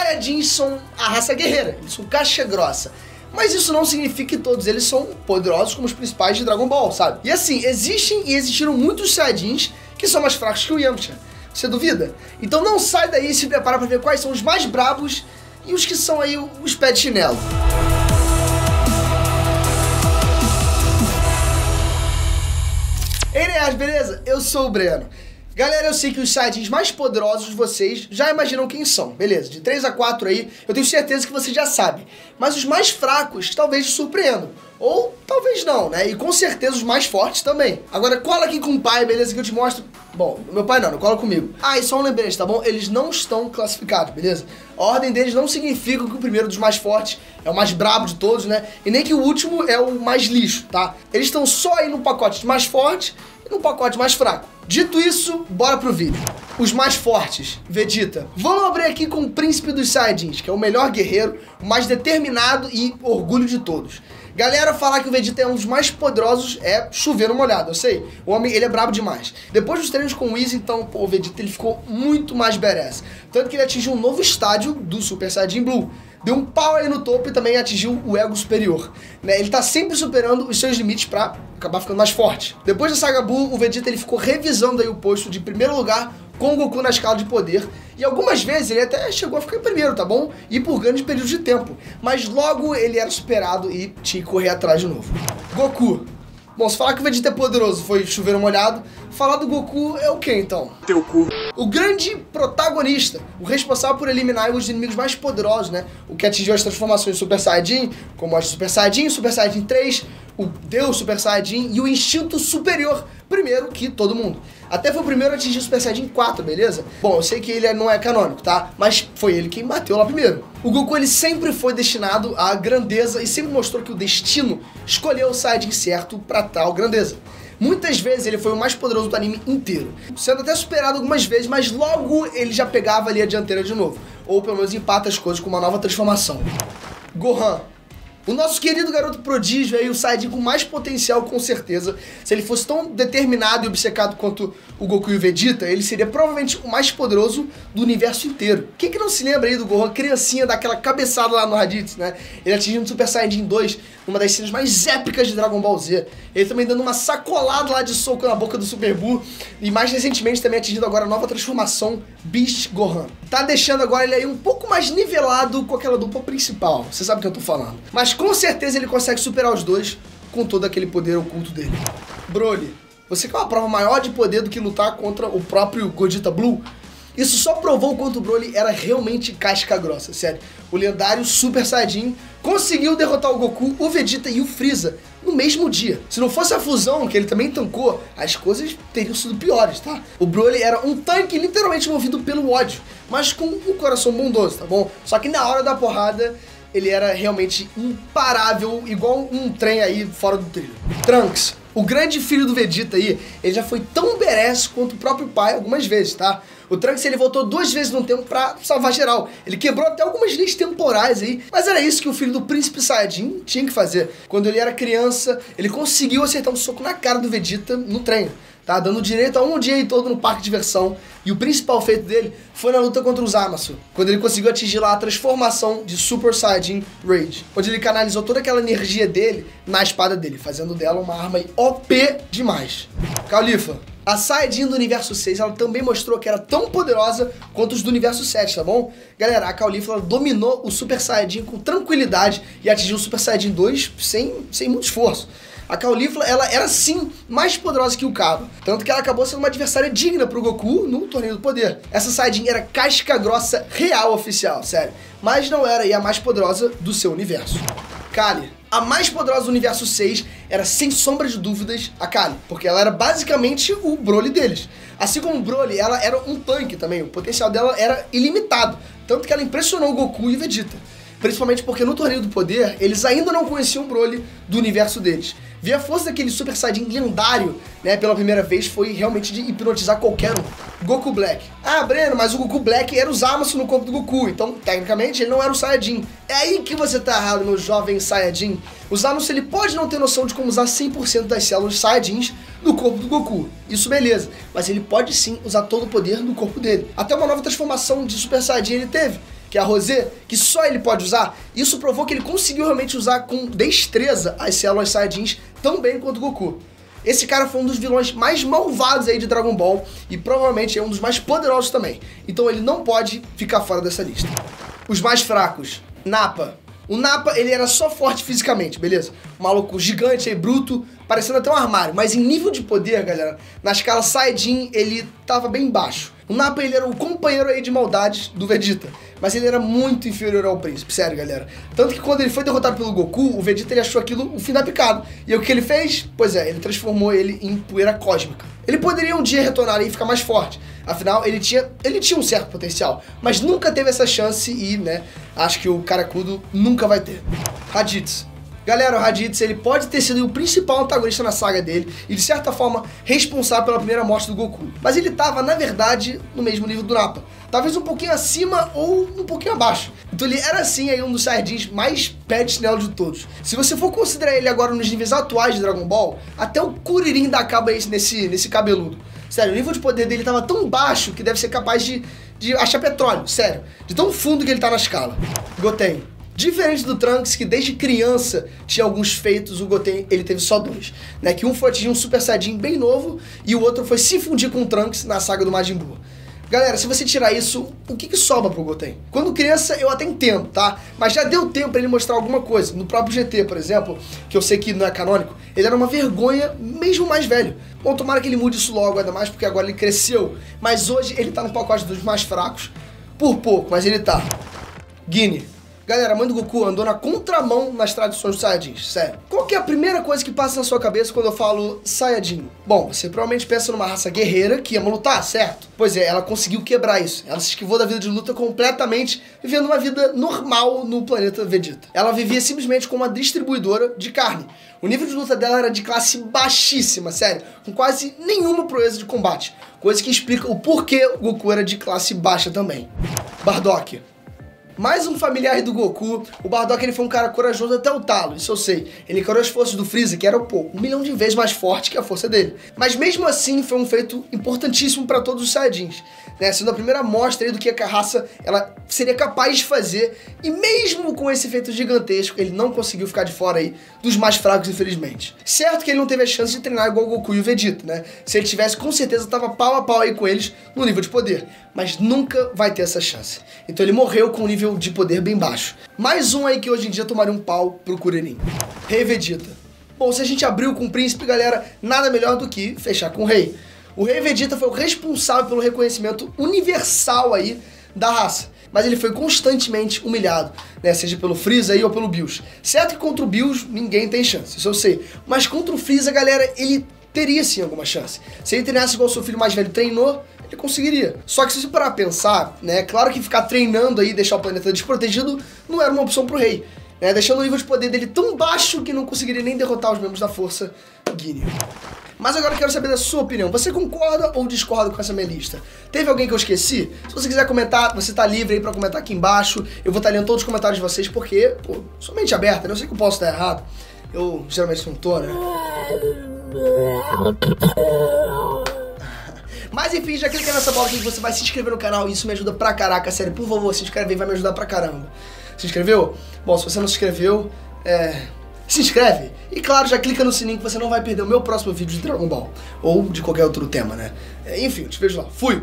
Saiyajins são a raça guerreira, eles são caixa grossa. Mas isso não significa que todos eles são poderosos como os principais de Dragon Ball, sabe? E assim, existem e existiram muitos Saiyajins que são mais fracos que o Yamcha. Você duvida? Então não sai daí e se prepara pra ver quais são os mais brabos e os que são aí os pés de chinelo. Ei, Nerds, beleza? Eu sou o Breno. Galera, eu sei que os Saiyajins mais poderosos vocês já imaginam quem são, beleza? De 3 a 4 aí, eu tenho certeza que você já sabe. Mas os mais fracos talvez te surpreendam. Ou talvez não, né? E com certeza os mais fortes também. Agora cola aqui com o pai, beleza? Que eu te mostro. Bom, meu pai não cola comigo. Ah, e só um lembrete, tá bom? Eles não estão classificados, beleza? A ordem deles não significa que o primeiro dos mais fortes é o mais brabo de todos, né? E nem que o último é o mais lixo, tá? Eles estão só aí no pacote mais forte e no pacote mais fraco. Dito isso, bora pro vídeo. Os mais fortes, Vegeta. Vamos abrir aqui com o príncipe dos Saiyajins, que é o melhor guerreiro, o mais determinado e orgulho de todos. Galera, falar que o Vegeta é um dos mais poderosos é chover no molhado, eu sei. O homem, ele é brabo demais. Depois dos treinos com o Whis, então, pô, o Vegeta ele ficou muito mais badass. Tanto que ele atingiu um novo estádio do Super Saiyajin Blue. Deu um pau aí no topo e também atingiu o ego superior, né? Ele tá sempre superando os seus limites pra acabar ficando mais forte. Depois da saga Buu, o Vegeta ele ficou revisando aí o posto de primeiro lugar com o Goku na escala de poder. E algumas vezes ele até chegou a ficar em primeiro, tá bom? E por grandes períodos de tempo. Mas logo ele era superado e tinha que correr atrás de novo. Goku. Bom, se falar que o Vegeta é poderoso foi chover molhado, falar do Goku é o que então? Teu cu. O grande protagonista, o responsável por eliminar os inimigos mais poderosos, né? O que atingiu as transformações de Super Saiyajin, como as Super Saiyajin 3, o Deus Super Saiyajin e o instinto superior, primeiro que todo mundo. Até foi o primeiro a atingir o Super Saiyajin 4, beleza? Bom, eu sei que ele não é canônico, tá? Mas foi ele quem bateu lá primeiro. O Goku, ele sempre foi destinado à grandeza e sempre mostrou que o destino escolheu o Saiyajin certo pra tal grandeza. Muitas vezes ele foi o mais poderoso do anime inteiro, sendo até superado algumas vezes, mas logo ele já pegava ali a dianteira de novo. Ou pelo menos empata as coisas com uma nova transformação. Gohan. O nosso querido garoto prodígio aí, o Saiyajin com mais potencial, com certeza. Se ele fosse tão determinado e obcecado quanto o Goku e o Vegeta, ele seria provavelmente o mais poderoso do universo inteiro. Quem que não se lembra aí do Gohan, criancinha, daquela cabeçada lá no Raditz, né? Ele atingindo o Super Saiyajin 2, uma das cenas mais épicas de Dragon Ball Z. Ele também dando uma sacolada lá de soco na boca do Super Buu. E mais recentemente também atingindo agora a nova transformação Beast Gohan. Tá deixando agora ele aí um pouco mais nivelado com aquela dupla principal. Você sabe o que eu tô falando. Mas com certeza ele consegue superar os dois com todo aquele poder oculto dele. Broly, você quer uma prova maior de poder do que lutar contra o próprio Gogeta Blue? Isso só provou o quanto o Broly era realmente casca grossa, sério. O lendário Super Saiyajin conseguiu derrotar o Goku, o Vegeta e o Freeza no mesmo dia. Se não fosse a fusão, que ele também tancou, as coisas teriam sido piores, tá? O Broly era um tanque literalmente movido pelo ódio, mas com um coração bondoso, tá bom? Só que na hora da porrada, ele era realmente imparável, igual um trem aí fora do trilho. Trunks, o grande filho do Vegeta aí, ele já foi tão badass quanto o próprio pai algumas vezes, tá? O Trunks, ele voltou 2 vezes no tempo pra salvar geral. Ele quebrou até algumas linhas temporais aí, mas era isso que o filho do Príncipe Saiyajin tinha que fazer. Quando ele era criança, ele conseguiu acertar um soco na cara do Vegeta no treino, tá? Dando direito a um dia aí todo no parque de diversão. E o principal feito dele foi na luta contra o Zamasu, quando ele conseguiu atingir lá a transformação de Super Saiyajin Rage, onde ele canalizou toda aquela energia dele na espada dele, fazendo dela uma arma OP demais. Caulifla. A Saiyajin do Universo 6, ela também mostrou que era tão poderosa quanto os do Universo 7, tá bom? Galera, a Caulifla dominou o Super Saiyajin com tranquilidade e atingiu o Super Saiyajin 2 sem muito esforço. A Caulifla, ela era sim mais poderosa que o Cabba, tanto que ela acabou sendo uma adversária digna pro Goku no Torneio do Poder. Essa Saiyajin era casca grossa real oficial, sério, mas não era aí a mais poderosa do seu universo. Kali. A mais poderosa do Universo 6 era, sem sombra de dúvidas, a Kali, porque ela era basicamente o Broly deles. Assim como o Broly, ela era um tanque também, o potencial dela era ilimitado, tanto que ela impressionou o Goku e o Vegeta. Principalmente porque no Torneio do Poder, eles ainda não conheciam o Broly do universo deles. Ver a força daquele Super Saiyajin lendário, né, pela primeira vez foi realmente de hipnotizar qualquer um. Goku Black. Ah, Breno, mas o Goku Black era o Zamasu no corpo do Goku, então tecnicamente ele não era o Saiyajin. É aí que você tá errado, meu jovem Saiyajin. O Zamasu, ele pode não ter noção de como usar 100% das células Saiyajins no corpo do Goku. Isso beleza, mas ele pode sim usar todo o poder no corpo dele. Até uma nova transformação de Super Saiyajin ele teve. que é a Rosé, que só ele pode usar. Isso provou que ele conseguiu realmente usar com destreza as células Saiyajins tão bem quanto o Goku. Esse cara foi um dos vilões mais malvados aí de Dragon Ball e provavelmente é um dos mais poderosos também. Então ele não pode ficar fora dessa lista. Os mais fracos. Nappa. O Nappa, ele era só forte fisicamente, beleza? Um maluco gigante aí, bruto, parecendo até um armário. Mas em nível de poder, galera, na escala Saiyajin, ele tava bem baixo. O Nappa, ele era o companheiro aí de maldades do Vegeta, mas ele era muito inferior ao príncipe, sério, galera. Tanto que quando ele foi derrotado pelo Goku, o Vegeta ele achou aquilo o fim da picada. E o que ele fez? Pois é, ele transformou ele em poeira cósmica. Ele poderia um dia retornar e ficar mais forte. Afinal, ele tinha um certo potencial, mas nunca teve essa chance e, né, acho que o Caracudo nunca vai ter. Raditz. Galera, o Raditz, ele pode ter sido o principal antagonista na saga dele e, de certa forma, responsável pela primeira morte do Goku. Mas ele tava, na verdade, no mesmo nível do Nappa. Talvez um pouquinho acima ou um pouquinho abaixo. Então ele era, sim, aí um dos Saiyajins mais pé de chinelo de todos. Se você for considerar ele agora nos níveis atuais de Dragon Ball, até o Kuririn dá cabo aí nesse cabeludo. Sério, o nível de poder dele tava tão baixo que deve ser capaz de achar petróleo, sério. De tão fundo que ele tá na escala. Goten. Diferente do Trunks, que desde criança tinha alguns feitos, o Goten ele teve só dois, né? Que um foi atingir um Super Saiyajin bem novo e o outro foi se fundir com o Trunks na saga do Majin Buu. Galera, se você tirar isso, o que sobra pro Goten? Quando criança eu até entendo, tá? Mas já deu tempo pra ele mostrar alguma coisa. No próprio GT, por exemplo, que eu sei que não é canônico, ele era uma vergonha mesmo mais velho. Bom, tomara que ele mude isso logo, ainda mais porque agora ele cresceu. Mas hoje ele tá no pacote dos mais fracos, por pouco, mas ele tá. Guine. Galera, a mãe do Goku andou na contramão nas tradições dos Saiyajins, sério. Qual que é a primeira coisa que passa na sua cabeça quando eu falo Saiyajin? Bom, você provavelmente pensa numa raça guerreira que ama lutar, certo? Pois é, ela conseguiu quebrar isso. Ela se esquivou da vida de luta completamente, vivendo uma vida normal no planeta Vegeta. Ela vivia simplesmente como uma distribuidora de carne. O nível de luta dela era de classe baixíssima, sério, com quase nenhuma proeza de combate. Coisa que explica o porquê o Goku era de classe baixa também. Bardock. Mais um familiar do Goku, o Bardock ele foi um cara corajoso até o talo, isso eu sei. Ele encarou as forças do Freeza, que eram, pô, 1 milhão de vezes mais forte que a força dele. Mas mesmo assim, foi um feito importantíssimo para todos os Saiyajins, né? Sendo a primeira mostra aí do que a raça ela seria capaz de fazer. E mesmo com esse feito gigantesco, ele não conseguiu ficar de fora aí dos mais fracos, infelizmente. Certo que ele não teve a chance de treinar igual o Goku e o Vegeta, né? Se ele tivesse, com certeza tava pau a pau aí com eles no nível de poder. Mas nunca vai ter essa chance. Então ele morreu com um nível de poder bem baixo. Mais um aí que hoje em dia tomaria um pau pro Kuririn. Rei Vegeta. Bom, se a gente abriu com o príncipe, galera, nada melhor do que fechar com o rei. O Rei Vegeta foi o responsável pelo reconhecimento universal aí da raça. Mas ele foi constantemente humilhado, né? Seja pelo Freeza aí ou pelo Bills. Certo que contra o Bills ninguém tem chance, isso eu sei. Mas contra o Freeza, galera, ele teria sim alguma chance. Se ele treinasse igual o seu filho mais velho treinou, ele conseguiria. Só que se você parar a pensar, né, claro que ficar treinando aí e deixar o planeta desprotegido não era uma opção pro rei, né, deixando o nível de poder dele tão baixo que não conseguiria nem derrotar os membros da Força Guinea. Mas agora eu quero saber da sua opinião. Você concorda ou discorda com essa minha lista? Teve alguém que eu esqueci? Se você quiser comentar, você tá livre aí pra comentar aqui embaixo. Eu vou estar lendo todos os comentários de vocês porque, pô, sou mente aberta, né? Eu sei que eu posso estar errado. Eu geralmente não tô, né? Mas enfim, já clica nessa bola aqui que você vai se inscrever no canal e isso me ajuda pra caraca, sério. Por favor, se inscreve aí, vai me ajudar pra caramba. Se inscreveu? Bom, se você não se inscreveu, se inscreve. E claro, já clica no sininho que você não vai perder o meu próximo vídeo de Dragon Ball. Ou de qualquer outro tema, né? Enfim, eu te vejo lá. Fui!